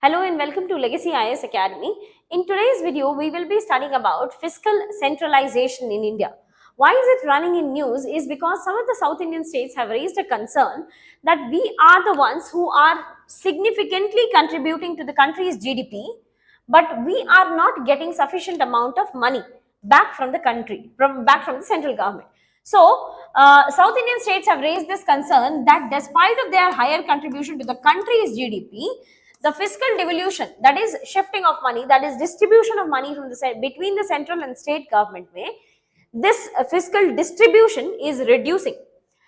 Hello and welcome to Legacy IAS Academy. In today's video, we will be studying about fiscal centralization in India. Why is it running in news is because some of the South Indian states have raised a concern that we are the ones who are significantly contributing to the country's GDP, but we are not getting sufficient amount of money back from the country, back from the central government. So, South Indian states have raised this concern that despite of their higher contribution to the country's GDP, the fiscal devolution, that is shifting of money, that is distribution of money from the between the central and state government, this fiscal distribution is reducing.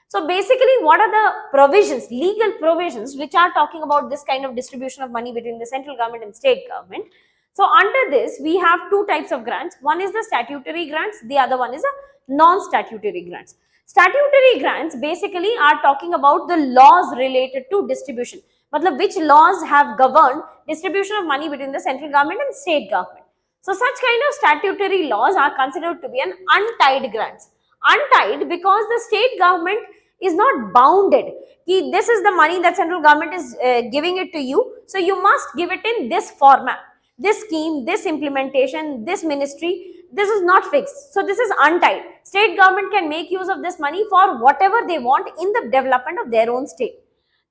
So basically, what are the provisions, legal provisions, which are talking about this kind of distribution of money between the central government and state government? So under this, we have two types of grants. One is the statutory grants, the other one is a non-statutory grants. Statutory grants basically are talking about the laws related to distribution. Which laws have governed distribution of money between the central government and state government. So such kind of statutory laws are considered to be an untied grants. Untied because the state government is not bounded. This is the money that central government is giving it to you. So you must give it in this format. This scheme, this implementation, this ministry, this is not fixed. So this is untied. State government can make use of this money for whatever they want in the development of their own state.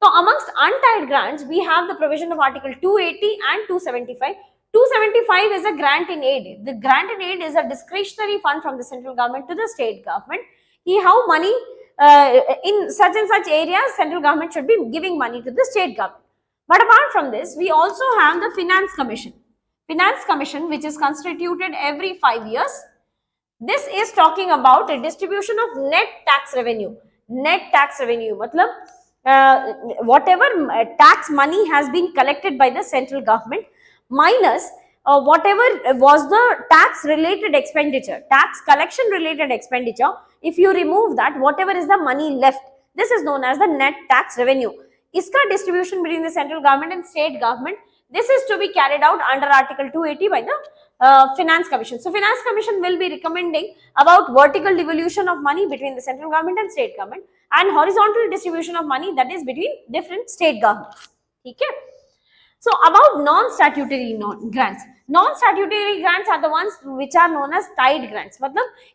So amongst untied grants, we have the provision of Article 280 and 275. 275 is a grant in aid. The grant in aid is a discretionary fund from the central government to the state government. How money in such and such areas, central government should be giving money to the state government. But apart from this, we also have the Finance Commission. Finance Commission, which is constituted every 5 years. This is talking about a distribution of net tax revenue. Net tax revenue, whatever tax money has been collected by the central government minus whatever was the tax related expenditure, tax collection related expenditure. If you remove that, whatever is the money left, this is known as the net tax revenue. Iska distribution between the central government and state government, this is to be carried out under Article 280 by the Finance Commission. So Finance Commission will be recommending about vertical devolution of money between the central government and state government and horizontal distribution of money, that is between different state governments. Okay. So about non-statutory grants. Non-statutory grants are the ones which are known as tied grants.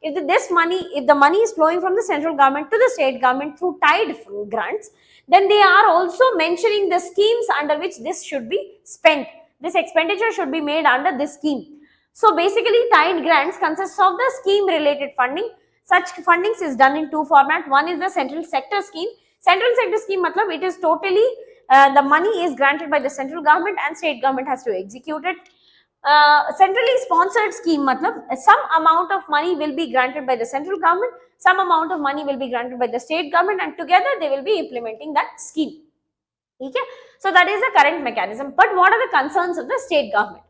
If the money is flowing from the central government to the state government through tied grants, then they are also mentioning the schemes under which this should be spent. This expenditure should be made under this scheme. So basically, tied grants consists of the scheme related funding. Such fundings is done in two formats. One is the central sector scheme. Central sector scheme, it is totally the money is granted by the central government and state government has to execute it. Centrally sponsored scheme, some amount of money will be granted by the central government, some amount of money will be granted by the state government, and together they will be implementing that scheme. Okay? So that is the current mechanism. But what are the concerns of the state government?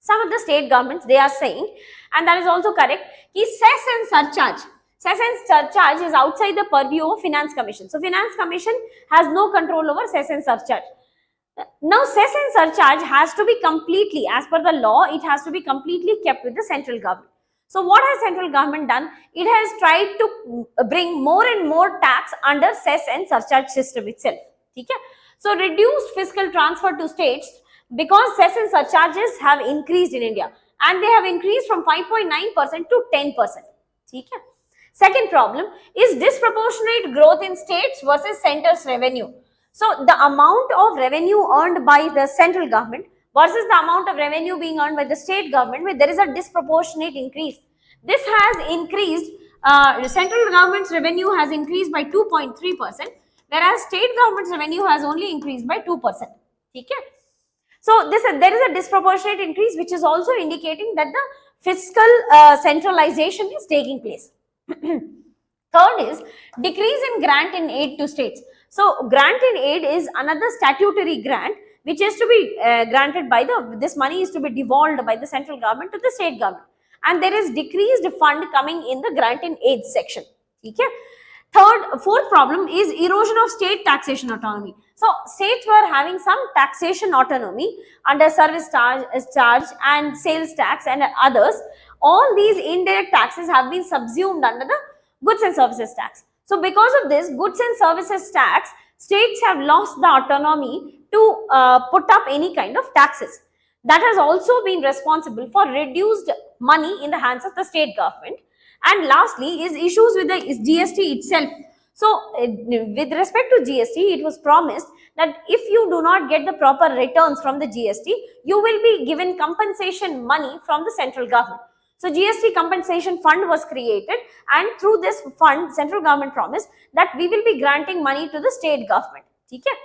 Some of the state governments, they are saying, and that is also correct, cess and surcharge. Cess and surcharge is outside the purview of Finance Commission. So Finance Commission has no control over cess and surcharge. Now cess and surcharge has to be completely, as per the law, it has to be completely kept with the central government. So what has central government done? It has tried to bring more and more tax under cess and surcharge system itself. Okay? So reduced fiscal transfer to states because cess and surcharges have increased in India and they have increased from 5.9% to 10%. Okay? Second problem is disproportionate growth in states versus center's revenue. So the amount of revenue earned by the central government versus the amount of revenue being earned by the state government, where there is a disproportionate increase. This has increased, the central government's revenue has increased by 2.3%, whereas state government's revenue has only increased by 2%. Okay? So there is a disproportionate increase, which is also indicating that the fiscal centralization is taking place. Third is decrease in grant in aid to states. So grant in aid is another statutory grant which is to be granted by this money is to be devolved by the central government to the state government, and there is decreased fund coming in the grant in aid section. Okay? Fourth problem is erosion of state taxation autonomy. So states were having some taxation autonomy under service charge and sales tax and others. All these indirect taxes have been subsumed under the goods and services tax. So because of this goods and services tax, states have lost the autonomy to put up any kind of taxes. That has also been responsible for reduced money in the hands of the state government. And lastly is issues with the GST itself. So with respect to GST, it was promised that if you do not get the proper returns from the GST, you will be given compensation money from the central government. So GST compensation fund was created, and through this fund, central government promised that we will be granting money to the state government. Okay?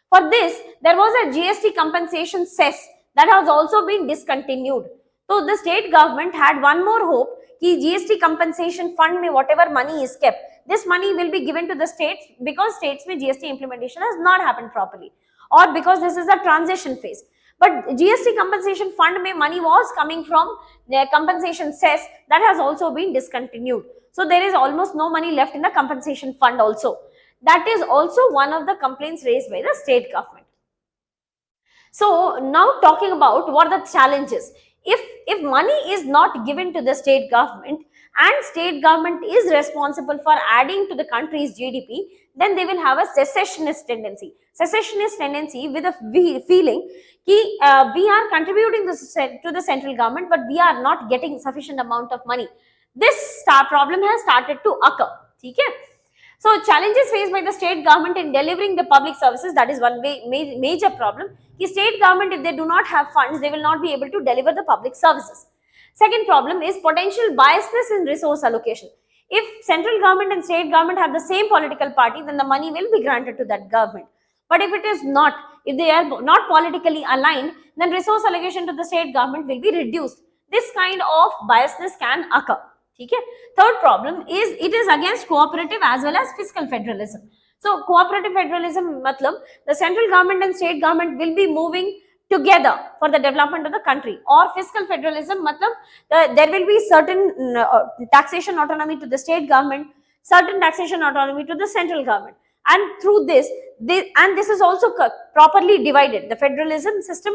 For this, there was a GST compensation cess that has also been discontinued. So the state government had one more hope कि GST compensation fund में whatever money is kept, this money will be given to the states because states में GST implementation has not happened properly, or because this is a transition phase. But GST compensation fund में money was coming from the compensation cess, that has also been discontinued. So there is almost no money left in the compensation fund also. That is also one of the complaints raised by the state government. So now talking about what are the challenges. If money is not given to the state government and state government is responsible for adding to the country's GDP, then they will have a secessionist tendency. Secessionist tendency with a feeling that we are contributing to the central government, but we are not getting sufficient amount of money. This problem has started to occur. Okay? So challenges faced by the state government in delivering the public services, that is one major problem. The state government, if they do not have funds, they will not be able to deliver the public services. Second problem is potential biasness in resource allocation. If central government and state government have the same political party, then the money will be granted to that government. But if it is not, if they are not politically aligned, then resource allocation to the state government will be reduced. This kind of biasness can occur. Okay? Third problem is it is against cooperative as well as fiscal federalism. So cooperative federalism matlab the central government and state government will be moving together for the development of the country, or fiscal federalism matlab there will be certain taxation autonomy to the state government, certain taxation autonomy to the central government, and through this this is also properly divided. The federalism system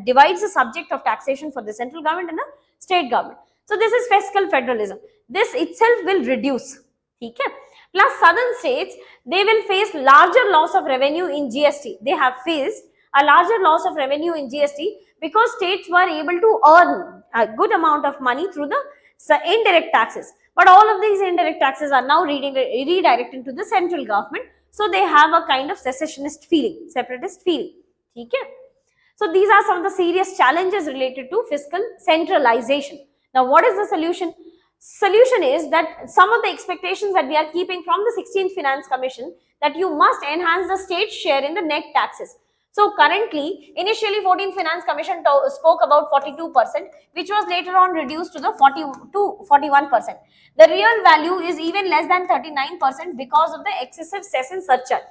divides the subject of taxation for the central government and the state government. So this is fiscal federalism. This itself will reduce. Okay? Plus southern states, they will face larger loss of revenue in GST. They have faced a larger loss of revenue in GST because states were able to earn a good amount of money through the indirect taxes. But all of these indirect taxes are now redirected to the central government. So they have a kind of secessionist feeling, separatist feeling. Okay? So these are some of the serious challenges related to fiscal centralization. Now, what is the solution? Solution is that some of the expectations that we are keeping from the 16th Finance Commission, that you must enhance the state share in the net taxes. So currently, initially 14th Finance Commission spoke about 42%, which was later on reduced to the 41%. The real value is even less than 39% because of the excessive cess and surcharge.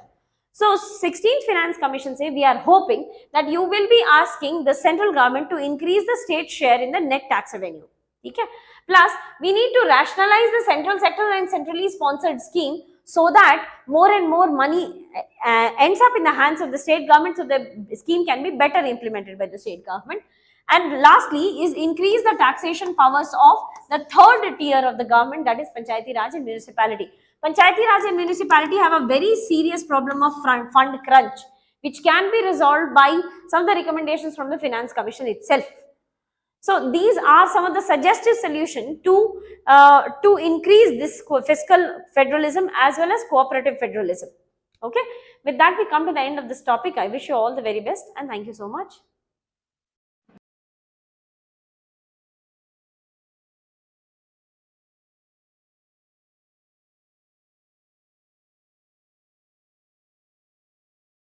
So 16th Finance Commission say we are hoping that you will be asking the central government to increase the state share in the net tax revenue. Okay? Plus, we need to rationalize the central sector and centrally sponsored scheme so that more and more money ends up in the hands of the state government, so the scheme can be better implemented by the state government. And lastly is increase the taxation powers of the third tier of the government, that is Panchayati Raj and municipality. Panchayati Raj and municipality have a very serious problem of fund crunch, which can be resolved by some of the recommendations from the Finance Commission itself. So these are some of the suggested solutions to increase this fiscal federalism as well as cooperative federalism. Okay. With that, we come to the end of this topic. I wish you all the very best and thank you so much.